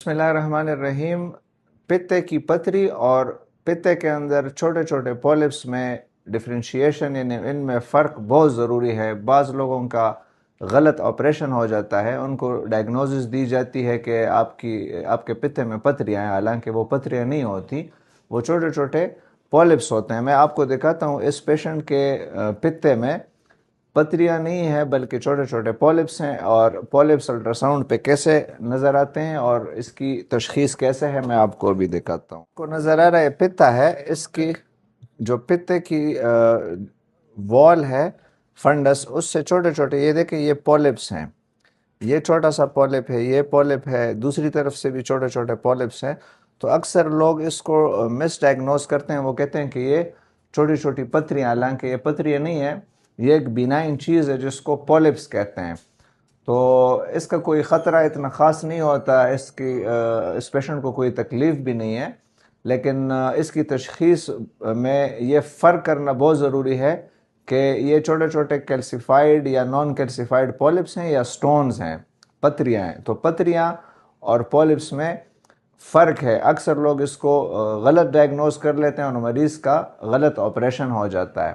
بسم اللہ الرحمن الرحیم۔ پتے کی پتری اور پتے کے اندر چھوٹے چھوٹے پولپس میں ڈفرینشیشن، یعنی ان میں فرق بہت ضروری ہے۔ بعض لوگوں کا غلط آپریشن ہو جاتا ہے، ان کو ڈائگنوزس دی جاتی ہے کہ آپ کے پتے میں پتریاں ہیں، حالانکہ وہ پتریاں نہیں ہوتی، وہ چھوٹے چھوٹے پولپس ہوتے ہیں۔ میں آپ کو دکھاتا ہوں، اس پیشنٹ کے پتے میں پتریاں نہیں ہیں بلکہ چھوٹے چھوٹے پولپس ہیں، اور پولپس الٹرا ساؤنڈ پہ کیسے نظر آتے ہیں اور اس کی تشخیص کیسے ہے میں آپ کو ابھی دکھاتا ہوں۔ کو نظر آ رہا ہے پتا ہے، اس کی جو پتے کی وال ہے فنڈس، اس سے چھوٹے چھوٹے، یہ دیکھیں یہ پولپس ہیں، یہ چھوٹا سا پولپ ہے، یہ پولپ ہے، دوسری طرف سے بھی چھوٹے چھوٹے پولپس ہیں۔ تو اکثر لوگ اس کو مس ڈائگنوز کرتے ہیں، وہ کہتے ہیں کہ یہ چھوٹی چھوٹی پتریاں، حالانکہ یہ پتریاں نہیں ہیں، یہ ایک بینائن چیز ہے جس کو پولپس کہتے ہیں۔ تو اس کا کوئی خطرہ اتنا خاص نہیں ہوتا، اس پیشنٹ کو کوئی تکلیف بھی نہیں ہے، لیکن اس کی تشخیص میں یہ فرق کرنا بہت ضروری ہے کہ یہ چھوٹے چھوٹے کیلسیفائڈ یا نان کیلسیفائڈ پولپس ہیں یا سٹونز ہیں، پتریاں ہیں۔ تو پتریاں اور پولپس میں فرق ہے، اکثر لوگ اس کو غلط ڈائگنوز کر لیتے ہیں اور مریض کا غلط آپریشن ہو جاتا ہے۔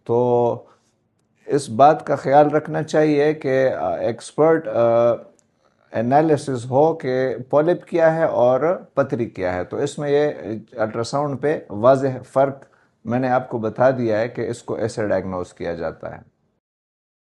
تو اس بات کا خیال رکھنا چاہیے کہ ایکسپرٹ انالیسس ہو کہ پولپ کیا ہے اور پتری کیا ہے۔ تو اس میں یہ الٹرا ساؤنڈ پہ واضح فرق میں نے آپ کو بتا دیا ہے کہ اس کو ایسے ڈائگنوز کیا جاتا ہے۔